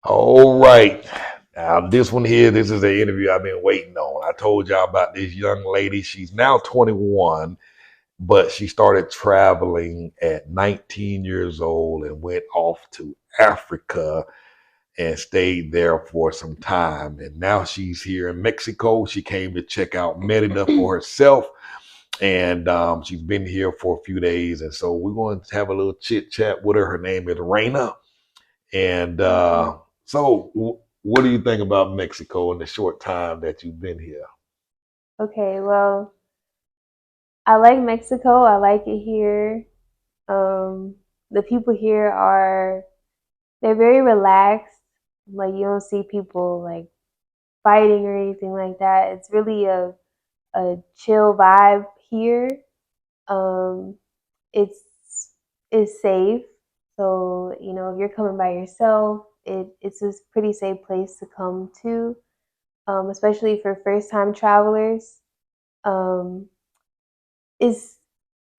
All right. Now, this one here, this is the interview I've been waiting on. I told y'all about this young lady. She's now 21, but she started traveling at 19 years old and went off to Africa and stayed there for some time. And now she's here in Mexico. She came to check out Merida for herself. And she's been here for a few days. And so we're going to have a little chit chat with her. Her name is Reina. And what do you think about Mexico in the short time that you've been here? Okay, well, I like Mexico. I like it here. Um, the people here they're very relaxed. Like you don't see people like fighting or anything like that. It's really a chill vibe here. Um, it's it's safe. So, if you're coming by yourself, it's a pretty safe place to come to, especially for first time travelers. Um, it's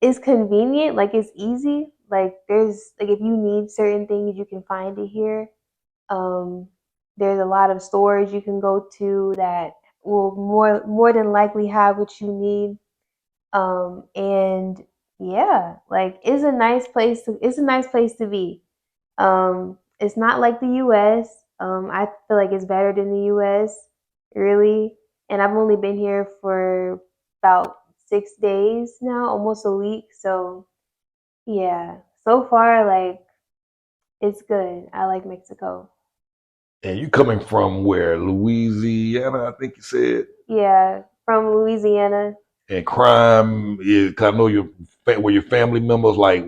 it's convenient, like it's easy. Like there's like if you need certain things, you can find it here. Um, there's a lot of stores you can go to that will more than likely have what you need. And yeah, like it's a nice place to be. It's not like the US. I feel like it's better than the US, really. And I've only been here for about 6 days now, almost a week. So yeah, so far, like it's good. I like Mexico. And you coming from where? Louisiana, I think you said. Yeah, from Louisiana. And crime is, 'cause I know where your family members like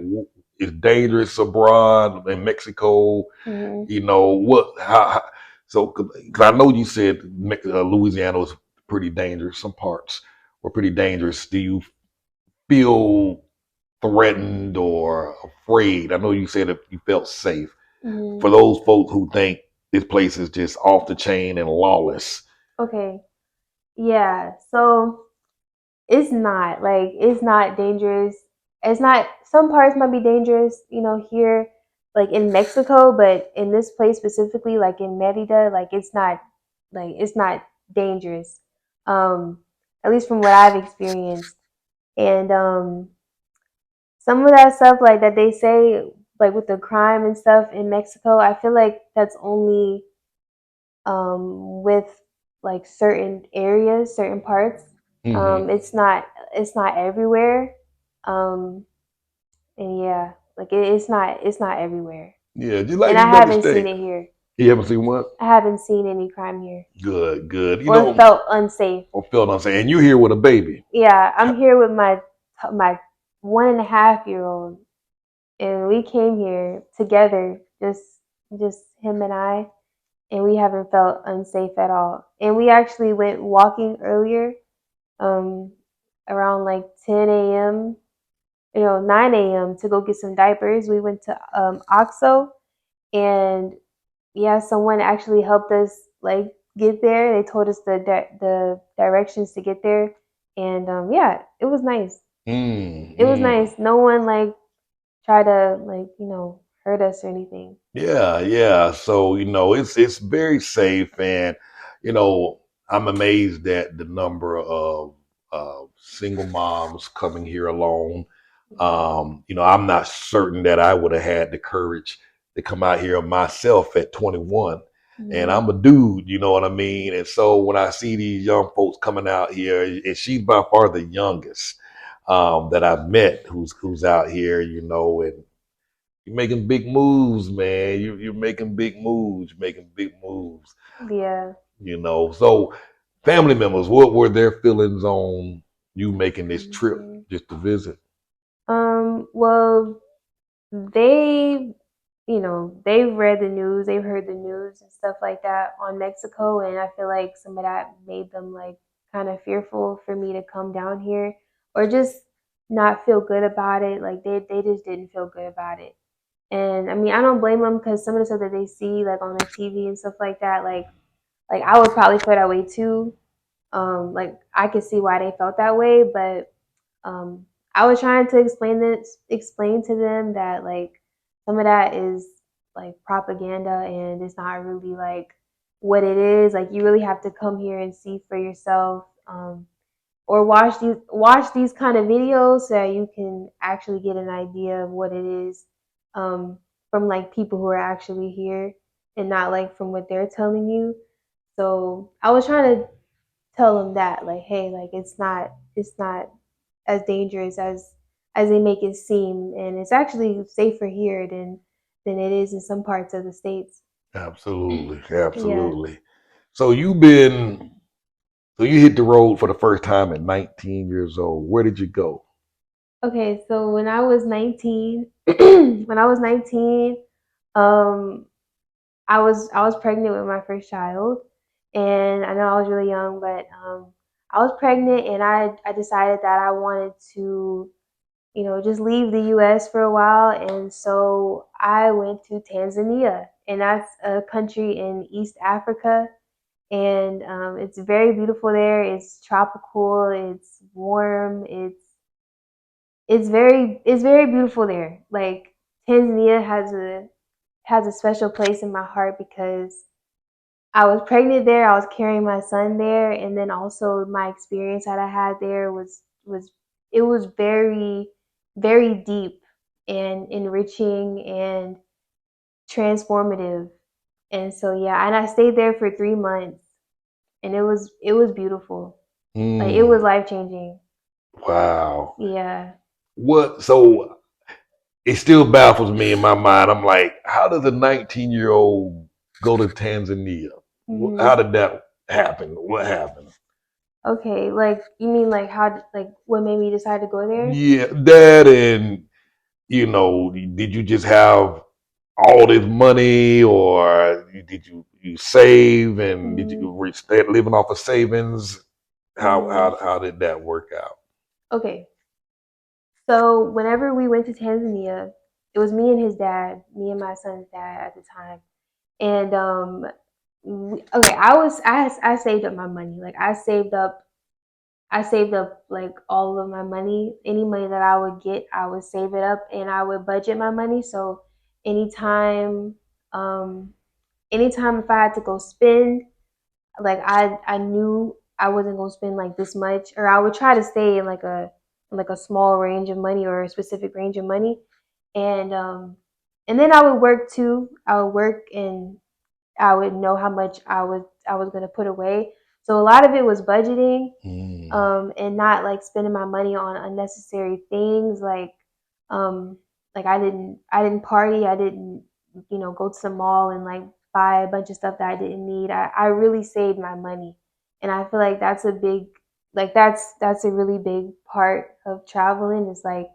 is dangerous abroad in Mexico. Hmm. You know what? So, because I know you said Louisiana was pretty dangerous. Some parts were pretty dangerous. Do you feel threatened or afraid? I know you said that you felt safe. For Hmm. those folks who think this place is just off the chain and lawless. Okay. Yeah. So it's not dangerous. It's not some parts might be dangerous, here like in Mexico, but in this place specifically, like in Merida, like it's not dangerous. Um, at least from what I've experienced. And some of that stuff like that they say like with the crime and stuff in Mexico, I feel like that's only with like certain areas, certain parts. Hmm. It's not everywhere. Um, and yeah, like it's not everywhere. Yeah, just like And the I United haven't seen States. it here. You haven't seen what? I haven't seen any crime here Good, good. or felt unsafe. I feel what I'm saying. And you here with a baby. Yeah, I'm here with my 1.5 year old, and we came here together, just him and I, and we haven't felt unsafe at all. And we actually went walking earlier, um, around like 10 a.m., 9 a.m. to go get some diapers. We went to OXO, and yeah, someone actually helped us like get there. They told us the directions to get there, and yeah, it was nice. Mm, It was mm. nice. No one like tried to like hurt us or anything. Yeah, yeah. So, it's very safe, and I'm amazed at the number of single moms coming here alone. I'm not certain that I would have had the courage to come out here myself at 21. And Mm-hmm. I'm a dude, you know what I mean? And so when I see these young folks coming out here, and she's by far the youngest that I've met who's out here, and you're making big moves, man. You're making big moves, making big moves, Yeah. So family members, what were their feelings on you making this trip Hmm. just to visit? Well, they, they've read the news, they've heard the news and stuff like that on Mexico, and I feel like some of that made them like kind of fearful for me to come down here or just not feel good about it. Like they just didn't feel good about it. And I mean, I don't blame them because some of the stuff that they see like on the TV and stuff like that, like I would probably feel that way too. Like I could see why they felt that way, but um, I was trying to explain to them that like some of that is like propaganda, and it's not really like what it is. Like you really have to come here and see for yourself, or watch these kind of videos so that you can actually get an idea of what it is, um, from like people who are actually here and not like from what they're telling you. So I was trying to tell them that, like, hey, like it's not as dangerous as they make it seem, and it's actually safer here than it is in some parts of the states. Absolutely, Yeah. absolutely. So you've been, so you hit the road for the first time at 19 years old. Where did you go? Okay, so when I was 19, when I was 19, um, I was pregnant with my first child, and I know I was really young, but I was pregnant, and I decided that I wanted to, just leave the U.S. for a while, and so I went to Tanzania, and that's a country in East Africa, and it's very beautiful there. It's tropical. It's warm. It's very beautiful there. Like Tanzania has a special place in my heart because I was pregnant there. I was carrying my son there, and then also my experience that I had there was it was very very deep and enriching and transformative. And so yeah, and I stayed there for 3 months, and it was beautiful. Like it Mm, was life changing. wow. Yeah. What? So it still baffles me in my mind. I'm like, how does a 19-year-old go to Tanzania? Hmm. How did that happen? What happened? Okay, like you mean like how like what made me decide to go there? Yeah, that and did you just have all this money, or did you save, and did Hmm. you start living off of savings? How Hmm. how how did that work out? Okay, so whenever we went to Tanzania, it was me and his dad, me and my son's dad at the time, and okay, I saved up my money. Like I saved up like all of my money. Any money that I would get, I would save it up, and I would budget my money. So anytime, um, anytime if I had to go spend, like I knew I wasn't gonna spend like this much, or I would try to stay in like a small range of money or a specific range of money, and and then I would work too. I would work, and I would know how much I was gonna put away. So a lot of it was budgeting, Mm, and not like spending my money on unnecessary things, um like I didn't party. I didn't go to the mall and like buy a bunch of stuff that I didn't need. I really saved my money, and I feel like that's a really big part of traveling. Is like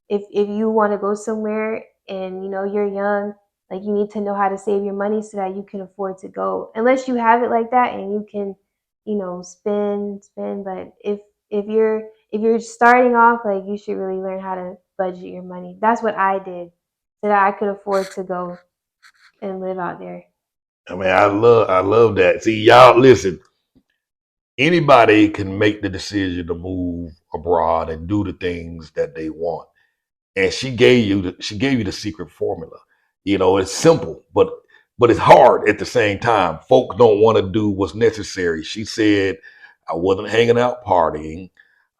if you want to go somewhere and you're young, like you need to know how to save your money so that you can afford to go, unless you have it like that and you can spend. But if you're starting off, like you should really learn how to budget your money. That's what I did so that I could afford to go and live out there. I mean, I love that. See, y'all, listen. Anybody can make the decision to move abroad and do the things that they want, and she gave you the secret formula. It's simple, but it's hard at the same time. Folks don't want to do what's necessary. She said, I wasn't hanging out partying.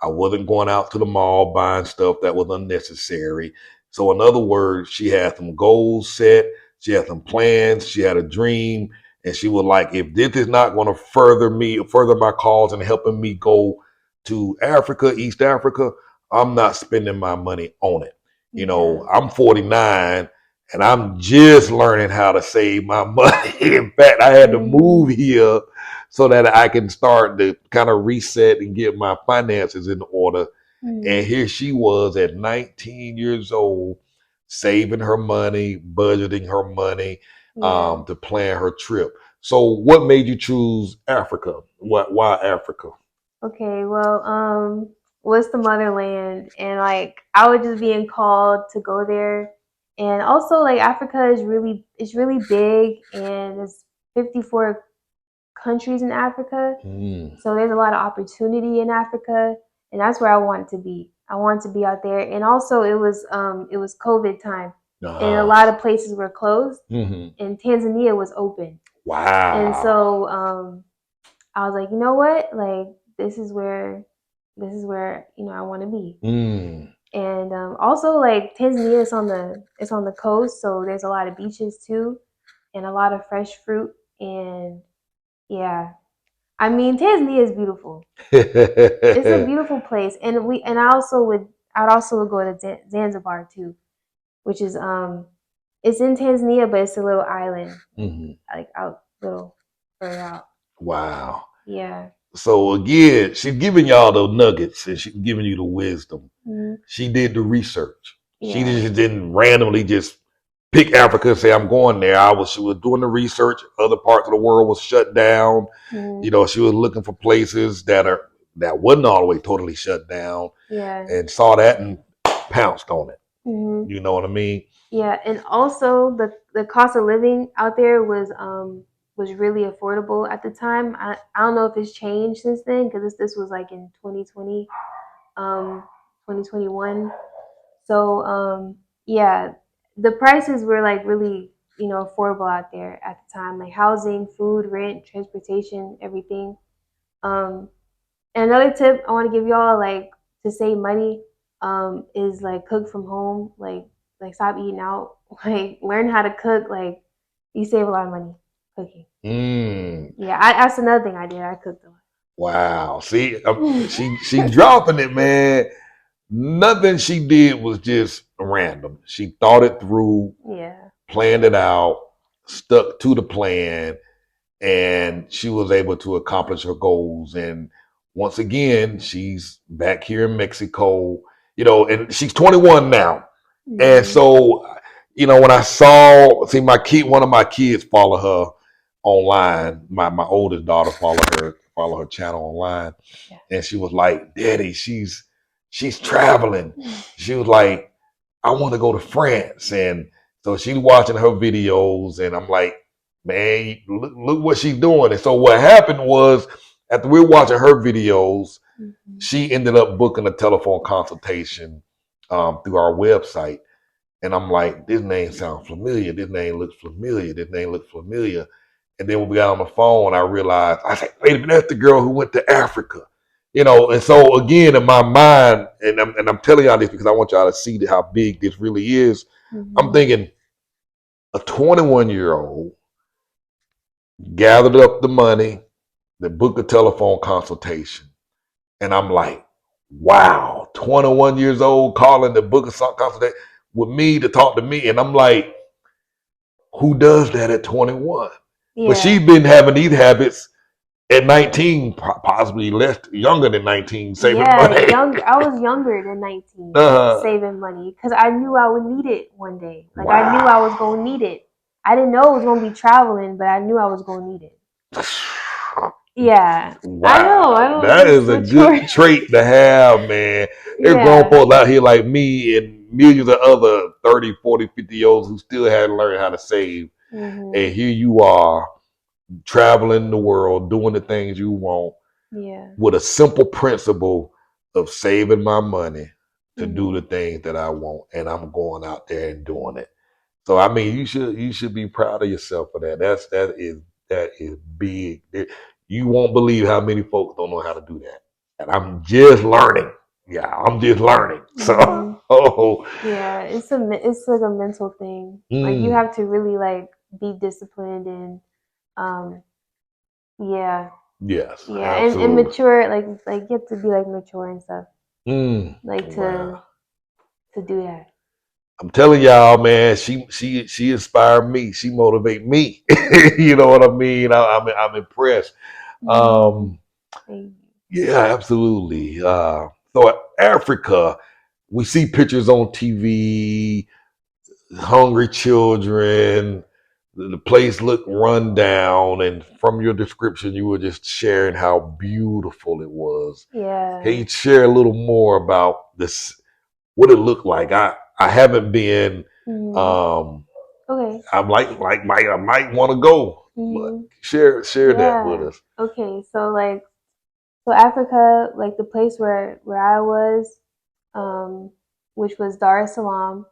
I wasn't going out to the mall buying stuff that was unnecessary. So in other words, she had some goals set, she had some plans, she had a dream, and she was like, if this is not going to further my cause and helping me go to Africa, East Africa, I'm not spending my money on it. Yeah. I'm 49 and I'm just learning how to save my money. In fact, I had to Hmm. move here so that I can start to kind of reset and get my finances in order. And Hmm. here she was at 19 years old, saving her money, budgeting her money, Yeah. to plan her trip. So, what made you choose Africa? Why Africa? Okay, well, what's the motherland? And like I was just being called to go there. And also like Africa is really big, and there's 54 countries in Africa. Mm, So there's a lot of opportunity in Africa, and that's where I wanted to be. I wanted to be out there. And also it was COVID time. and a lot of places were closed, Mm-hmm. and Tanzania was open. Wow. And so I was like, you know what, like this is where I want to be. Mm. And also like Tanzania is on the coast, so there's a lot of beaches too, and a lot of fresh fruit. And yeah, I mean Tanzania is beautiful. It's a beautiful place, and I'd also would go to Zanzibar too, which is it's in Tanzania, but it's a little island, Mm-hmm. like out little further out. Wow. Yeah. So again, she's giving y'all the nuggets and she's giving you the wisdom. Mm-hmm. She did the research. She Yeah. just didn't randomly just pick Africa and say, I'm going there. She was doing the research. Other parts of the world was shut down. Mm-hmm. You know, she was looking for places that wasn't all the way totally shut down. Yeah. And saw that and pounced on it. Mm-hmm. You know what I mean? Yeah, and also the cost of living out there was really affordable at the time. I don't know if it's changed since then because this was like in 2020, 2021. So yeah, the prices were like really affordable out there at the time, like housing, food, rent, transportation, everything. Um, and another tip I want to give y'all, like to save money, is like cook from home. Like stop eating out. Like learn how to cook. Like you save a lot of money cooking. Mm. Yeah, that's another thing I did. I cooked a lot. Wow. See, she dropping it, man. Nothing she did was just random. She thought it through, Yeah. planned it out, stuck to the plan, and she was able to accomplish her goals. And once again, she's back here in Mexico, and she's 21 now. And Mm-hmm. so, when I see one of my kids follow her online. My oldest daughter follow her channel online, Yeah. and she was like, "Daddy, she's traveling." She was like, "I want to go to France," and so she's watching her videos, and I'm like, "Man, look what she's doing." And so what happened was, after we were watching her videos, Mm-hmm. she ended up booking a telephone consultation through our website. And I'm like, this name sounds familiar. This name looks familiar. This name looks familiar. And then when we got on the phone, I said, wait a minute, that's the girl who went to Africa. And so again, in my mind, and I'm telling y'all this because I want y'all to see how big this really is. Mm-hmm. I'm thinking a 21-year-old gathered up the money to book a telephone consultation. And I'm like, wow, 21 years old calling to book a consultation with me to talk to me. And I'm like, who does that at 21? But Yeah. she's been having these habits at 19, possibly less younger than 19, saving money. I was younger than 19, uh, saving money because I knew I would need it one day. Like I knew I was wow. going to need it. I didn't know it was going to be traveling, but I knew I was going to need it. Yeah, I know. I Wow. know. That It's is a mature. good trait to have, man. There's grown Yeah. folks out here like me and millions of other 30, 40, 50-year-olds who still hadn't learned how to save. Mm-hmm. And here you are traveling the world, doing the things you want Yeah. with a simple principle of saving my money to do Mm-hmm. the things that I want. And I'm going out there and doing it. So I mean, you should be proud of yourself for that. That is big. You won't believe how many folks don't know how to do that. And I'm just learning. Yeah, I'm just learning. So, Mm-hmm. oh, Yeah, it's like a mental thing. Like you mm, have to really like be disciplined and um yeah, yes, yeah, and absolutely. mature. Like you have to be like mature and stuff. Mm, Like wow. to do that. I'm telling y'all, man, she inspired me. She motivate me. You know what I mean? I'm impressed. Mm-hmm. Um, yeah, absolutely. So Africa, we see pictures on TV, hungry children. The place looked run down, and from your description, you were just sharing how beautiful it was. Can Yeah. you share a little more about this? What it looked like? I haven't been. Mm-hmm. Um, Okay. I'm I might want to go, but Mm-hmm. share that with Yeah. us. Okay. So Africa, like the place where I was, which was Dar es Salaam.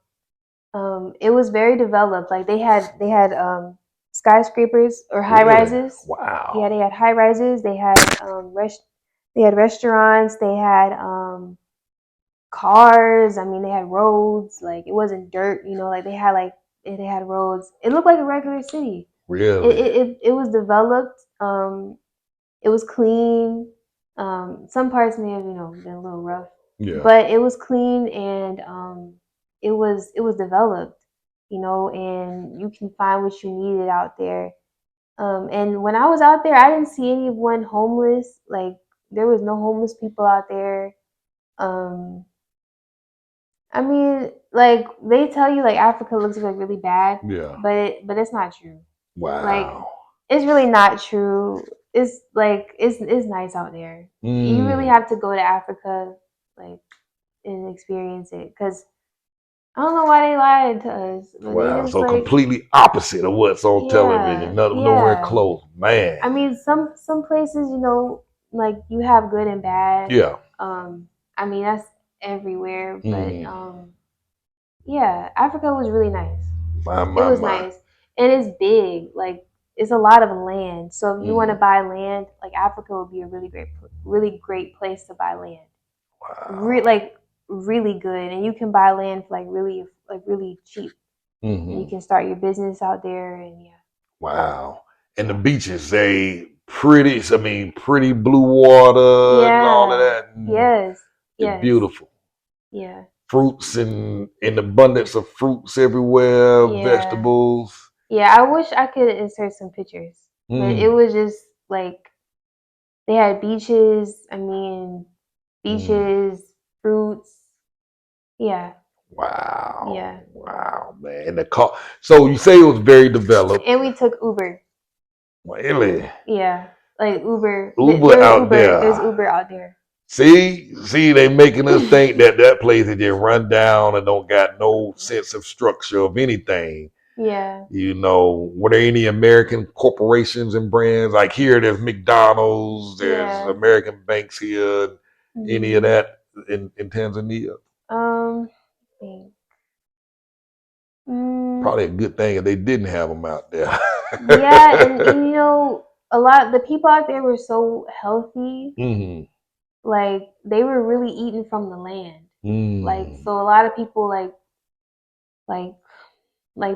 It was very developed. Like they had skyscrapers or high Really? rises. Yeah, Wow. they had high rises. They had restaurants. They had cars. I mean, they had roads. Like it wasn't dirt. Like they had roads. It looked like a regular city. It Really? it it was developed. It was clean. Some parts may have been a little rough, Yeah. but it was clean and it was developed. And you can find what you needed out there. And when I was out there, I didn't see anyone homeless. Like there was no homeless people out there. Um, I mean, like they tell you like Africa looks like really bad, Yeah. but it's not true. Like Wow. it's really not true. It's like it's nice out there. You really Mm. have to go to Africa, like, and experience it. Cause I don't know why they lied to us, but they Wow. just So like, completely opposite of what's on television. yeah, Nowhere yeah. close. Man. I mean, some places, like you have good and bad. Yeah. Um, I mean that's everywhere, but Mm. yeah, Africa was really nice. My, It my, was my. nice, and it's big. Like it's a lot of land. So if you want to Mm. buy land, like Africa would be a really great place to buy land. Wow. Like really good, and you can buy land for like really cheap, and you Hmm. can start your business out there. And yeah, Wow. And the yeah, beaches, they pretty, I mean, pretty blue water and all of yeah, that. And yes, it's yes, beautiful. yeah, Fruits and in abundance of fruits everywhere, yeah, vegetables. yeah. I wish I could insert some pictures, but it Mm. was just like they had beaches. I mean, Mm. beaches, fruits. Yeah, Wow. yeah. Wow, man. And the car. So you say it was very developed. And we took Uber. Really? Yeah, like Uber. Uber There's out Uber. There's there. Uber out there. See, they making us think that that place is just run down and don't got no sense of structure of anything. Yeah, Were there any American corporations and brands? Like here, there's McDonald's, there's yeah. American banks here, any of Hmm. that in Tanzania? Um, I think. Mm, Probably a good thing if they didn't have them out there. yeah, and a lot the people out there were so healthy. Hmm. Like they were really eating from the land. Like Mm. so, a lot of people like like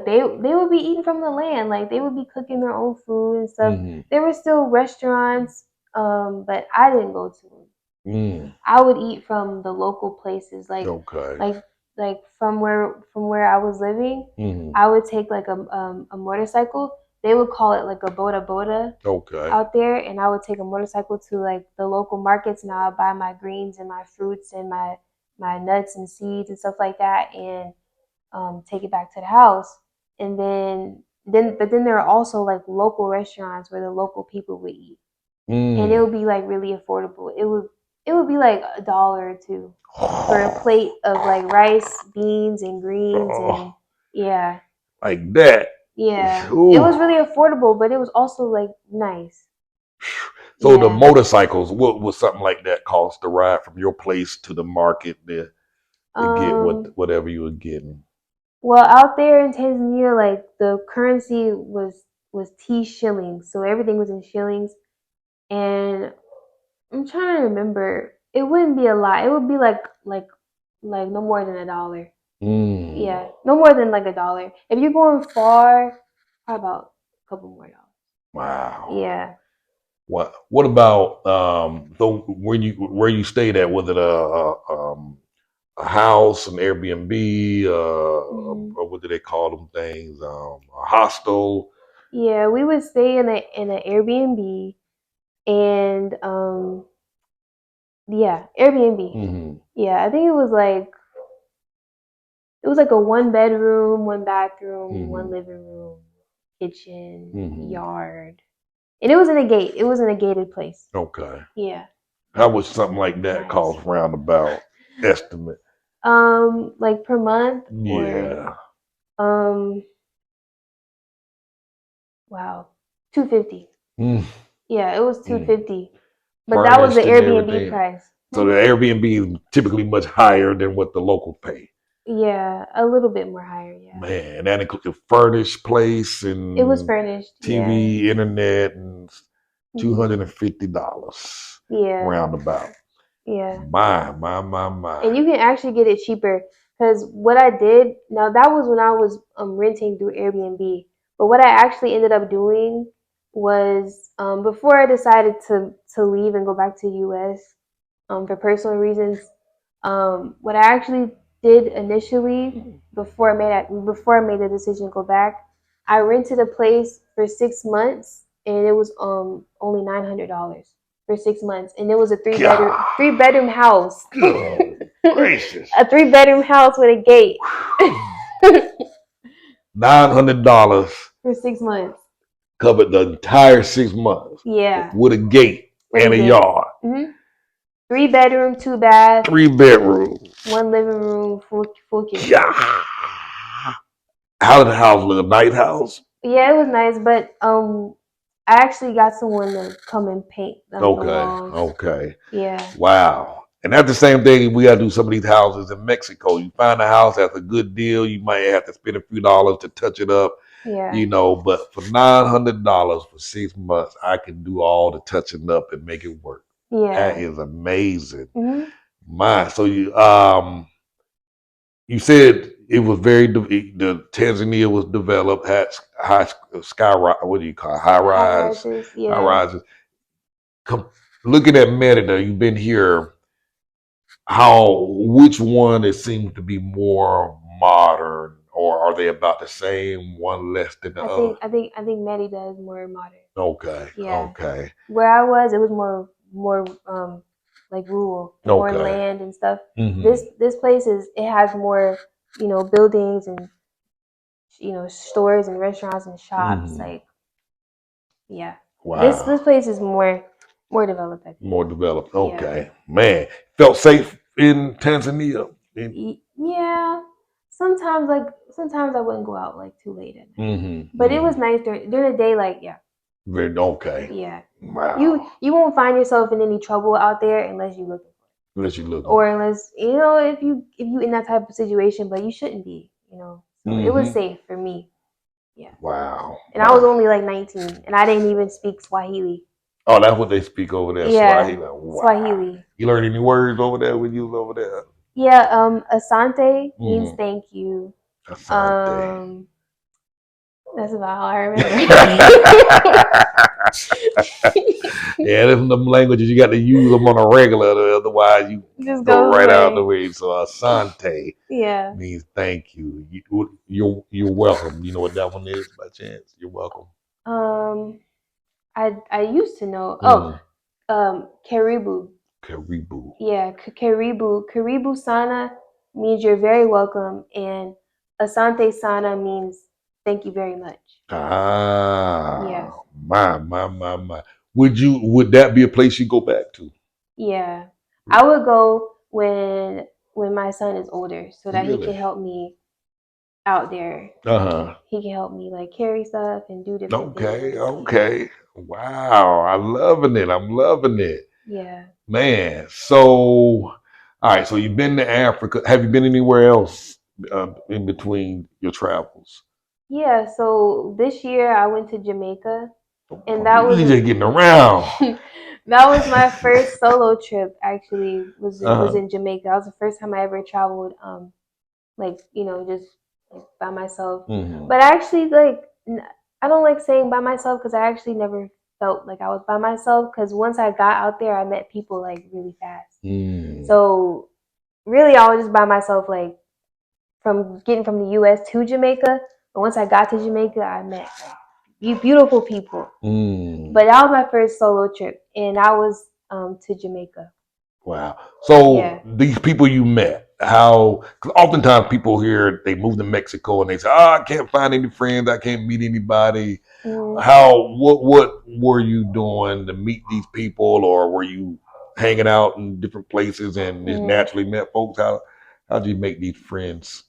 they would be eating from the land. Like they would be cooking their own food and stuff. Hmm. There were still restaurants, but I didn't go to them. Mm. I would eat from the local places, Okay. like from where I was living. Hmm. I would take like a motorcycle. They would call it like a boda boda Okay. out there, and I would take a motorcycle to like the local markets, and I would buy my greens and my fruits and my nuts and seeds and stuff like that, and take it back to the house. And then there are also like local restaurants where the local people would eat, and it Mm. would be like really affordable. It would be like $1 or two for a plate of like rice, beans, and greens, and Oh, yeah, like that. yeah. It Ooh. was really affordable, but it was also like nice. So the Yeah. motorcycles, what was something like that cost to ride from your place to the market to get Um. whatever you were getting? Well, out there in Tanzania, like the currency was T shillings, so everything was in shillings, and I'm trying to remember. It wouldn't be a lot. It would be like no more than $1. Mm. Yeah, no more than like $1. If you're going far, probably about a couple more dollars. Wow. Yeah. What about the where you stayed at? Was it a house, an Airbnb, Hmm. or what do they call them things? A hostel. Yeah, we would stay in an Airbnb, and yeah, Airbnb. Hmm. Yeah, I think it was like a one bedroom, one bathroom, one Hmm. living room, kitchen, Hmm. yard, and it was in a gate. It was in a gated place. Okay. Yeah, How would something like that nice. cost roundabout estimate? Like per month or Yeah. um, wow, 250. Mm, Yeah, it was two mm. fifty, but that was the Furnished and Airbnb everything. price. So the Hmm. Airbnb is typically much higher than what the local pay. Yeah, a little bit more higher. Yeah. Man, that includes a furnished place It was and furnished. Yeah. TV, internet, and Mhm. $250 Yeah. roundabout. Yeah. My. And you can actually get it cheaper because what I did now that was when I was renting through Airbnb. But what I actually ended up doing was before I decided to leave and go back to US for personal reasons. What I actually did initially before I made the decision to go back, I rented a place for 6 months and it was only $900 for 6 months, and it was a God, three bedroom house, good gracious. a 3 bedroom house with a gate $900 for 6 months. covered the entire 6 months Yeah, with a gate with a and a gate. yard. 3 bedroom, 2 bath, 3 bedrooms. 1 living room, full kitchen. God. How did the house look? A night house? Yeah, it was nice, but I actually got someone to come and paint like the Okay, walls. okay. Yeah, Wow. And that's the same thing we gotta do some of these houses in Mexico. You find a house that's a good deal, you might have to spend a few dollars to touch it up, yeah, but for $900 for 6 months, I can do all the touching up and make it work. That yeah. is amazing. hmm So you said it was the Tanzania was developed, had high sky what do you call it? High rises. High Yeah, rises. Looking at Merida, you've been here. Which one it seems to be more modern, or are they about the same? One less than the other? I think Merida is more modern. Okay, Yeah, okay, where I was, it was more like rural, more okay. land and stuff. Hmm. This place it has more buildings and stores and restaurants and shops. Hmm. Like yeah, this Wow, place is more developed. I think. more developed. Yeah. Okay, man, felt safe in Tanzania. Yeah. Sometimes I wouldn't go out like too late at night. Mm-hmm, But it mm-hmm. was nice during the day. Like yeah, Very okay. yeah. Wow. You won't find yourself in any trouble out there unless you look Unless you look. or unless if you in that type of situation, but you shouldn't be. So it was Mm-hmm. safe for me. Yeah. Wow. And I was only like 19, and I didn't even speak Swahili. Oh, that's what they speak over there, Yeah, Swahili. Wow. Swahili. You learned any words over there when you was over there? Yeah. Asante means Mm-hmm. thank you. Asante. Um, that's about all I remember. Yeah, there's some languages you got to use them on a regular, otherwise you Just go goes right out the away. way. So asante Yeah. means thank you. You're welcome. You know what that one is by chance? You're welcome. Um, I used to know. Oh, Mm. karibu. Karibu. Yeah, karibu. Karibu sana means you're very welcome, and asante sana means thank you very much. Yeah. My. Would that be a place you go back to? Yeah. I would go when my son is older so that he can Really? help me out there. Uh-huh. He can help me like carry stuff and do different Okay, things. Yeah. okay. Wow, I'm loving it. I'm loving it. Yeah. Man, so all right, so you've been to Africa. Have you been anywhere else in between your travels? Yeah, so this year I went to Jamaica and Oh, you just getting around. that was my first solo trip actually was Uh-huh. in Jamaica. That was the first time I ever traveled like just like by myself. Hmm. But I actually I don't like saying by myself because I actually never felt like I was by myself because once I got out there I met people like really fast. Mm. So really I was just by myself like from getting from the US to Jamaica. But once I got to Jamaica I met beautiful people. Mm. But that was my first solo trip and I was to Jamaica. Wow. So Yeah. these people you met, how? Cause oftentimes people here they move to Mexico and they say, "Oh, I can't find any friends. I can't meet anybody." Mm, What were you doing to meet these people, or were you hanging out in different places and just mm, naturally met folks? How did you make these friends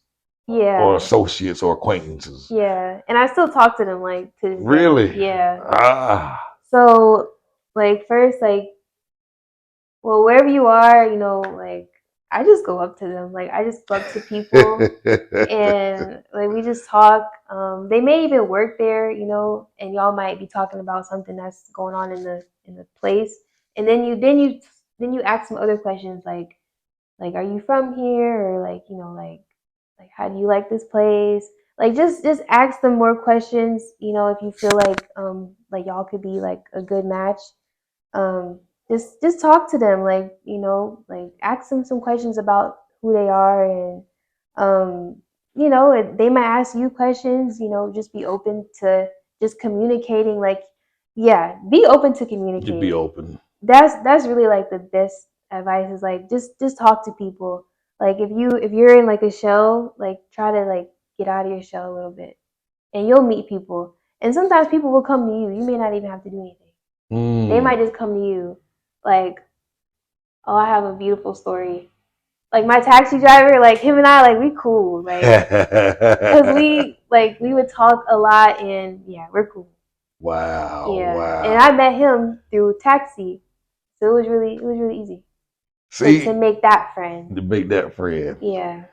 or yeah. associates or acquaintances? Yeah. And I still talk to them like to this day. Really? Yeah. Ah. So like first like well wherever you are, like I just go up to them. Like I just go up to people and like we just talk. They may even work there, you know, and y'all might be talking about something that's going on in the place, and then you ask some other questions like are you from here or like you know like how do you like this place? Like just ask them more questions, you know, if you feel like y'all could be like a good match. um just talk to them, like you know, like ask them some questions about who they are, and um you know they might ask you questions, you know, just be open to just communicating, like yeah, be open to You be communicating. open. That's really like the best advice is like just talk to people. Like if you're in like a shell, like try to like get out of your shell a little bit and you'll meet people, and sometimes people will come to you, you may not even have to do anything. They might Mm. just come to you like, oh, I have a beautiful story. Like my taxi driver, like him and I, like we cool, like cause we would talk a lot, and yeah, we're cool. Wow, Yeah, and I wow. met him through taxi, so it was really easy to See, make that friend. to make that friend. Yeah.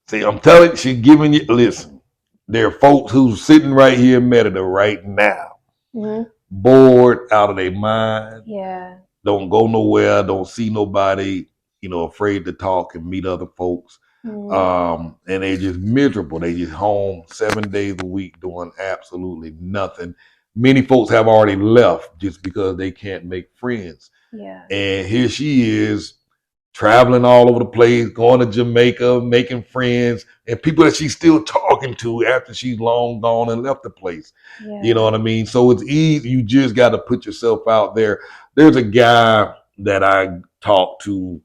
See, I'm telling you, she's giving you, listen, there are folks who's sitting right here in Merida right now, Mhm. bored out of their mind, Yeah. don't go nowhere, don't see nobody, afraid to talk and meet other folks. Mhm. And they just miserable. They just home 7 days a week doing absolutely nothing. Many folks have already left just because they can't make friends. Yeah. And here she is traveling all over the place, going to Jamaica, making friends, and people that she's still talking to after she's long gone and left the place. You know Yeah. what I mean? So it's easy. You just got to put yourself out there. There's a guy that I talk to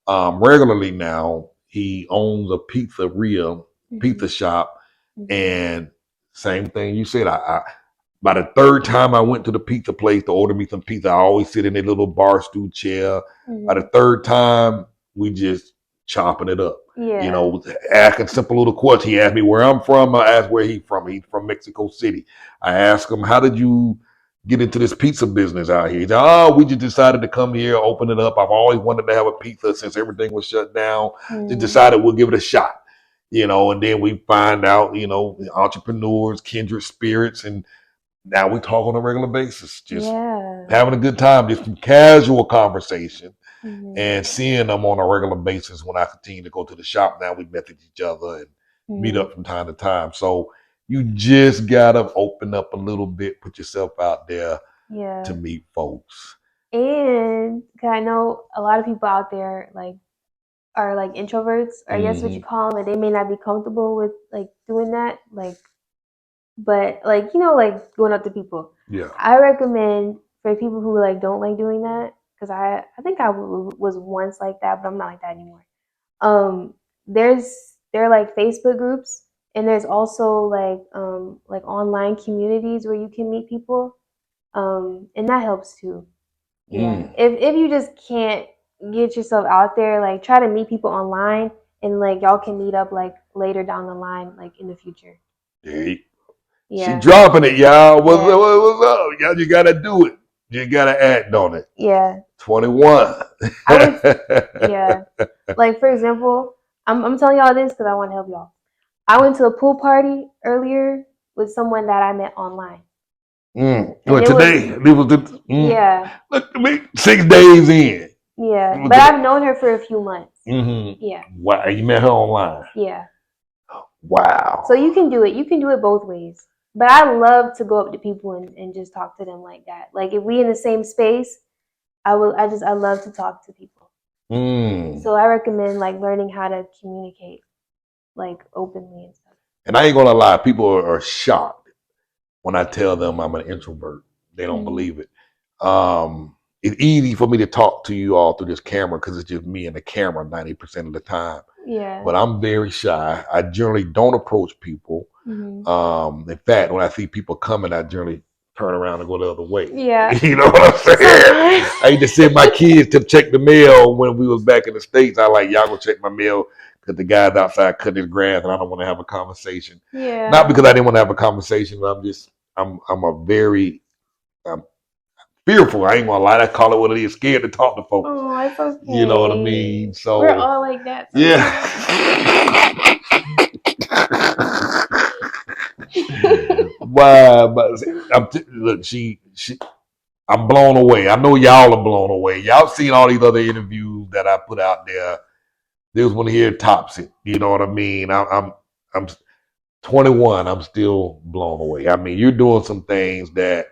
regularly now. He owns a pizzeria, Mhm. pizza shop, Mhm. and same thing you said. I by the third time I went to the pizza place to order me some pizza, I always sit in a little bar stool chair. By the Mhm. third time, we just chopping it up. Yeah. Asking simple little questions. He asked me where I'm from. I asked where he's from. He's from Mexico City. I asked him, how did you get into this pizza business out here? He said, oh, we just decided to come here, open it up. I've always wanted to have a pizza since everything was shut down. Just Mhm. decided we'll give it a shot. And then we find out, entrepreneurs, kindred spirits, and now we talk on a regular basis, just Yeah. having a good time, just some casual conversation, Mhm. and seeing them on a regular basis. When I continue to go to the shop, now we message each other and meet Mhm. up from time to time. So you just gotta open up a little bit, put yourself out there to Yeah. meet folks. And 'cause I know a lot of people out there like are like introverts, or I guess what you Hmm. call them, and they may not be comfortable with like doing that, like, but like you know, like going up to people. Yeah. I recommend for people who like don't like doing that, because I think was once like that, but I'm not like that anymore. Um, there are like Facebook groups, and there's also like online communities where you can meet people, and that helps too. Yeah. Mm. If you just can't get yourself out there, like try to meet people online, and like y'all can meet up like later down the line, like in the future. Hey, she Yeah. dropping it, y'all. Yeah. What's up? Y'all, you gotta do it. You gotta act on it. Yeah. 21. I went yeah. Like for example, I'm telling y'all this because I want to help y'all. I went to a pool party earlier with someone that I met online. And Well, it was today, this was yeah, look at me, 6 days in. yeah. Look But at I've that. known her for a few months. Mm-hmm. Yeah. Wow, you met her online. Yeah. So Wow. you can do it. You can do it both ways. But I love to go up to people and just talk to them like that. Like if we in the same space, I love to talk to people. Mm. So I recommend like learning how to communicate like openly and stuff. And I ain't gonna lie, people are shocked when I tell them I'm an introvert. They don't Mhm. believe it. It's easy for me to talk to you all through this camera because it's just me and the camera 90% of the time. Yeah. But I'm very shy. I generally don't approach people. Mhm. In fact, when I see people coming, I generally turn around and go the other way. Yeah. You know what I'm saying? Sometimes. I used to send my kids to check the mail when we was back in the States. I like, y'all go check my mail because the guy's outside cutting his grass and I don't want to have a conversation. Not Yeah. because I didn't want to have a conversation, but I'm a very I'm fearful. I ain't gonna lie, I call it what it is. Scared to talk to folks. Oh, it's You know what I mean? okay. We're So all like that sometimes. yeah. but look, I'm blown away. I know y'all are blown away. Y'all seen all these other interviews that I put out there. This one here tops it. You know what I mean? I'm 21. I'm still blown away. I mean, you're doing some things that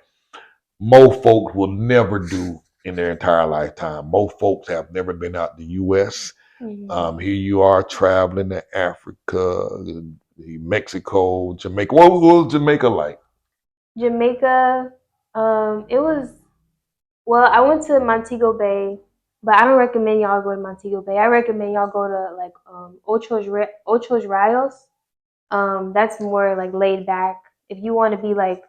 most folks will never do in their entire lifetime. Most folks have never been out the U.S. Mhm. Here you are traveling to Africa, Mexico, Jamaica. What was Jamaica like? Jamaica, it was well, I went to Montego Bay, but I don't recommend y'all go to Montego Bay. I recommend y'all go to like Ochos Rios. That's more like laid back. If you want to be like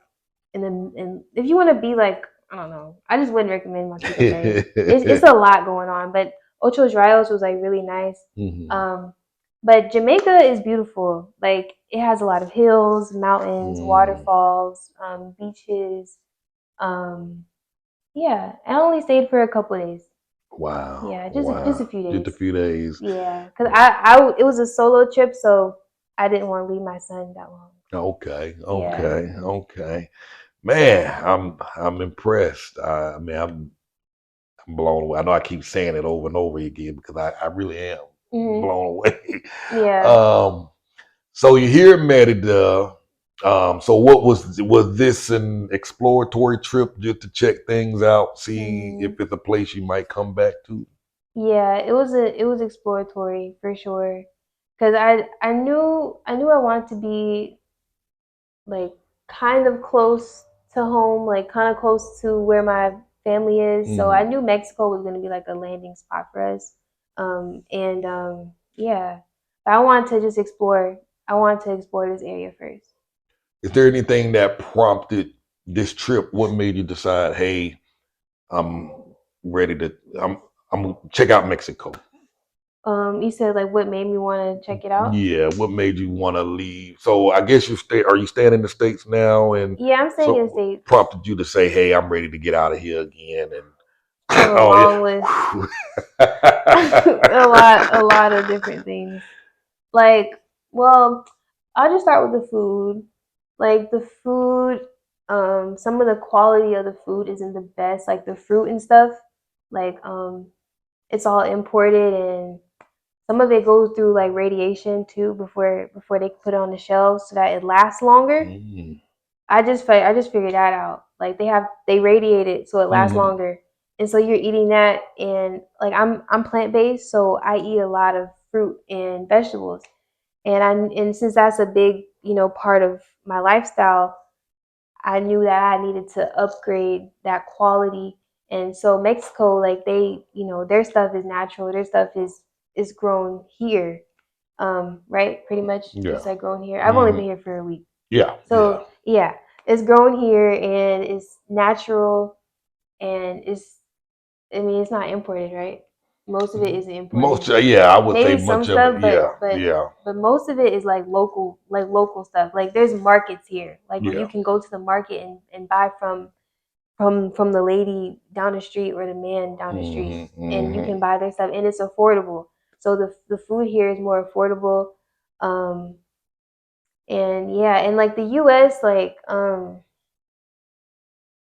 if you want to be like I don't know, I just wouldn't recommend Montego Bay. It's a lot going on, but Ochos Rios was like really nice. Mhm. Um, but Jamaica is beautiful. Like it has a lot of hills, mountains, Mm. waterfalls, beaches. Um, yeah, I only stayed for a couple of days. Wow, Yeah, just a wow. few Just a days. few days. Yeah, because I it was a solo trip, so I didn't want to leave my son that long. Okay, Yeah. okay, okay. Man, I'm impressed. I mean, I'm blown away. I know I keep saying it over and over again because I really am Mhm. blown away. Yeah. Um, so you're here in Merida. So what was this an exploratory trip just to check things out, see if Mhm. it's a place you might come back to? Yeah, it was exploratory for sure. Cause I knew I wanted to be like kind of close to home, like kind of close to where my family is. So I Hmm. knew Mexico was gonna be like a landing spot for us. And yeah, but I wanted to just explore. I wanted to explore this area first. Is there anything that prompted this trip? What made you decide, hey, I'm ready to I'm check out Mexico? You said like what made me want to check it out? Yeah, what made you want to leave? So I guess are you staying in the States now? And Yeah, I'm staying so in the what States. prompted you to say, hey, I'm ready to get out of here again? And It's a oh long list. A lot of different things. Like, well, I'll just start with the food. Like the food, some of the quality of the food isn't the best. Like the fruit and stuff, like it's all imported and some of it goes through like radiation too before they put it on the shelves so that it lasts longer. mm, I just figured that out. Like they radiate it so it lasts mm, longer. And so you're eating that and like I'm plant based, so I eat a lot of fruit and vegetables. And since that's a big, part of my lifestyle, I knew that I needed to upgrade that quality. And so Mexico, like their stuff is natural. Their stuff is grown here. Right? Pretty much yeah, it's like grown here. I've only hmm, been here for a week. yeah, yeah. So yeah, it's grown here and it's natural and I mean it's not imported, right? Most of it isn't Most, imported. yeah, I would say Maybe some much of it. stuff, Yeah, yeah, but most of it is like local stuff. Like there's markets here. Like yeah. you can go to the market and buy from the lady down the street or the man down the street, Hmm, and you hmm. can buy their stuff, and it's affordable. So the food here is more affordable. Um, and yeah, and like the U.S. like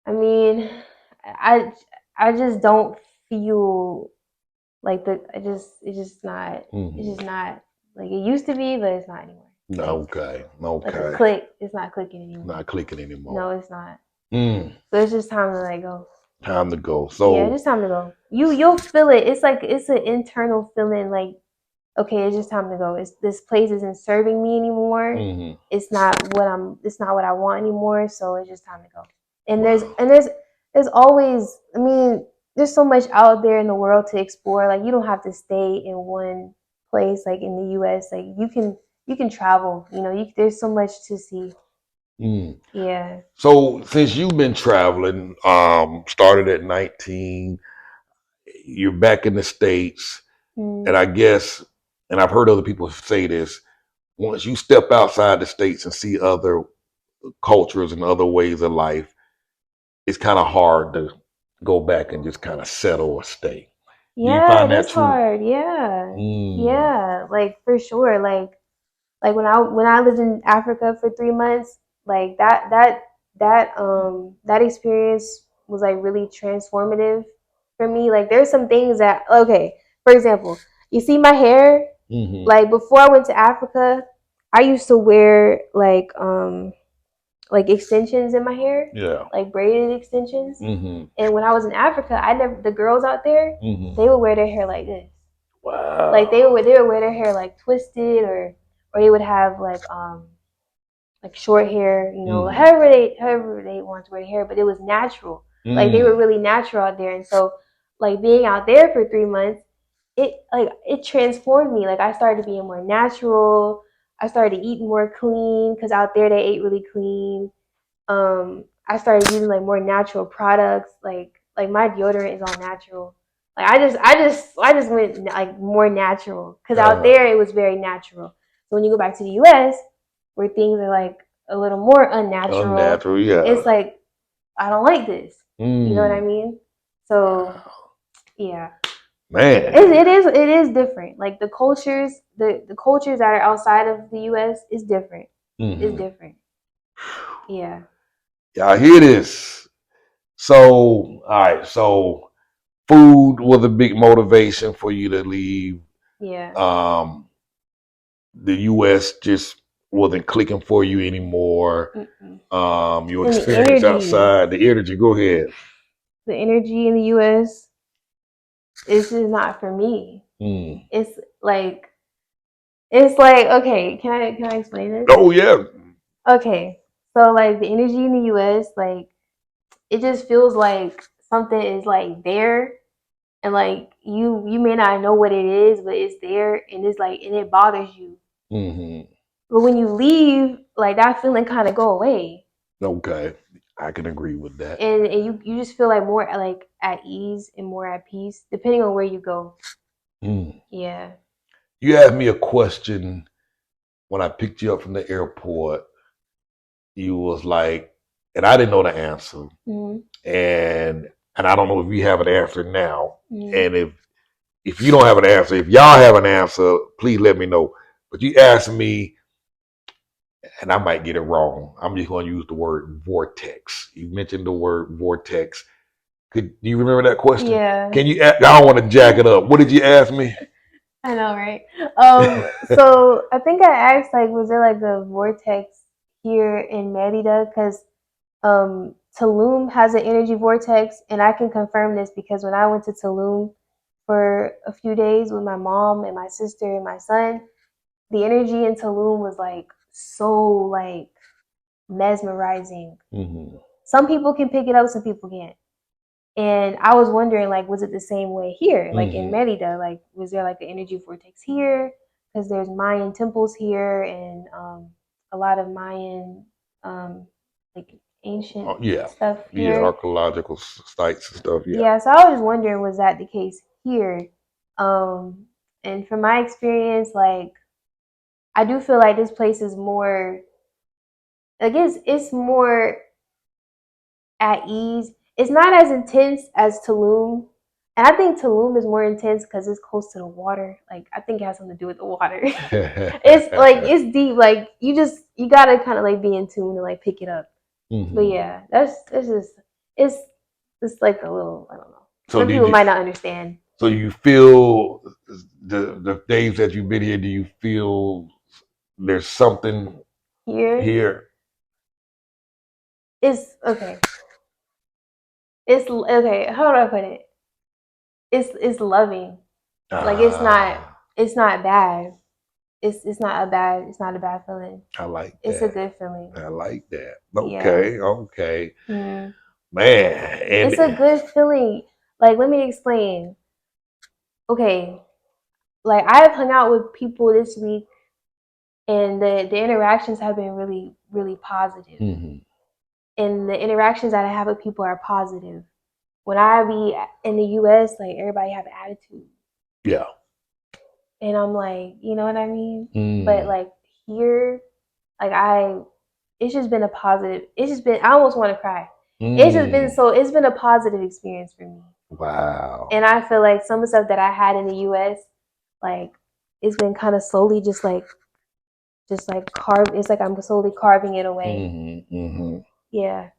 I mean, I I just don't feel like it's Hmm. just not like it used to be, but it's not anymore. Okay, Like a okay. click, it's not clicking anymore. Not clicking anymore. No, it's not. Mm, So it's just time to let go. time to go. Yeah, it's So, just time to go. You'll feel it. It's like it's an internal feeling like okay, it's just time to go. It's this place isn't serving me anymore. hmm, It's not what I want anymore, so it's just time to go. And wow. there's always I mean, there's so much out there in the world to explore. Like you don't have to stay in one place like in the US. Like you can travel, there's so much to see. Mm. Yeah. So since you've been traveling, started at 19, you're back in the States, and Mm, I guess, and I've heard other people say this, once you step outside the States and see other cultures and other ways of life, it's kind of hard to go back and just kind of settle or stay. Do you Yeah, find it that is true? hard. Yeah. Mm. Yeah, like for sure. Like when I lived in Africa for 3 months, like that experience was like really transformative for me. Like there's some things that okay, for example, you see my hair, Mm-hmm. like before I went to Africa, I used to wear like extensions in my hair, Yeah. like braided extensions. Mm-hmm. And when I was in Africa, I never the girls out there, Mm-hmm. they would wear their hair like this. Like Wow. they would wear their hair like twisted or they would have like short hair, you know, Mm-hmm. however they want to wear hair, but it was natural. Like they were Mm. really natural out there. And so like being out there for 3 months, it transformed me. Like I started being more natural. I started eating more clean because out there they ate really clean. I started using like more natural products. Like my deodorant is all natural. Like I just went like more natural because out Uh, there it was very natural. So when you go back to the U.S. where things are like a little more unnatural, unnatural, yeah. it's like I don't like this. You know what I Mm. mean? So yeah, Man. it is different. Like the cultures that are outside of the U.S. is different. Is Mm-hmm. different. Yeah. Yeah, I hear this. So, all right. So, food was a big motivation for you to leave. Yeah. Um, the U.S. just wasn't clicking for you anymore. Mm-mm. Your And experience outside, the energy. Go ahead. the energy in the U.S. is just not for me. Mm. It's like it's like okay. Can I explain this? Oh yeah. Okay, so like the energy in the U.S. like it just feels like something is like there and like you may not know what it is, but it's there and it's like and it bothers you. Mm-hmm. But when you leave, like that feeling kind of go away, Okay, I can agree with that. and you just feel like more like at ease and more at peace, depending on where you go. Mm. Yeah. You asked me a question when I picked you up from the airport. You was like, and I didn't know the answer, Mm-hmm. and I don't know if you have an answer now. Mm-hmm. And if you don't have an answer, if y'all have an answer, please let me know. But you asked me, and I might get it wrong. I'm just going to use the word vortex. You mentioned the word vortex. Do you remember that question? Yeah. Can you? I don't want to jack it up. What did you ask me? I know, right? So I think I asked like, was there like a vortex here in Merida? Because Tulum has an energy vortex, and I can confirm this because when I went to Tulum for a few days with my mom and my sister and my son, the energy in Tulum was like so like mesmerizing. Mm-hmm. Some people can pick it up, some people can't. And I was wondering, like, was it the same way here, like in Mm-hmm. Merida? Like, was there like the energy vortex here? Because there's Mayan temples here and a lot of Mayan, like ancient Yeah, stuff yeah, here. archaeological sites and stuff. Yeah. Yeah, so I was wondering, was that the case here? And from my experience, like, I do feel like this place is more, I guess it's more at ease. It's not as intense as Tulum. And I think Tulum is more intense because it's close to the water. Like I think it has something to do with the water. It's like it's deep. Like you gotta kind of like be in tune and like pick it up. But Mm-hmm. yeah, that's just it's just like a little I don't know. So Some did people you? might not understand So you feel the days that you've been here? Do you feel there's something here. here? It's okay. It's okay. How do I put it? It's loving. Like Ah, it's not bad. It's not a bad feeling. I like It's a that. good feeling. I like that. Yeah. Okay, okay, Mm. man. It's a And good feeling. Like let me explain. Okay. Like I've hung out with people this week and the interactions have been really, really positive. mhm, And the interactions that I have with people are positive. When I be in the US, like everybody have an attitude. yeah, And I'm like, you know what I mean? But mm, like here, like I it's just been a positive. It's just been I almost want to cry. It's just been Mm. it's been a positive experience for me. Wow. And I feel like some of the stuff that I had in the US, like it's been kind of slowly just like carve. It's like I'm slowly carving it away. Mm-hmm, mm-hmm. Yeah,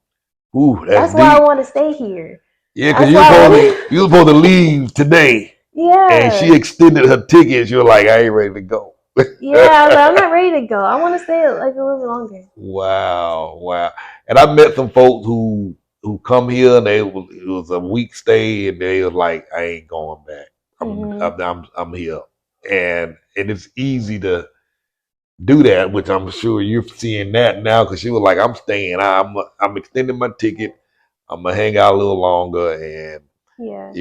Ooh, that's that's why I deep. want to stay here. Yeah, because That's why I want you to. supposed to leave today, and she Yeah, extended her tickets. You're like, I ain't ready to go. yeah. I was like, I'm not ready to go. I want to stay like a little bit longer. Wow, wow. And I met some folks who come here and it was a week stay and they was like, I ain't going back. Mhm. I'm here. And it's easy to do that, which I'm sure you're seeing that now because she was like, I'm staying. I'm extending my ticket. I'm gonna hang out a little longer and Yeah.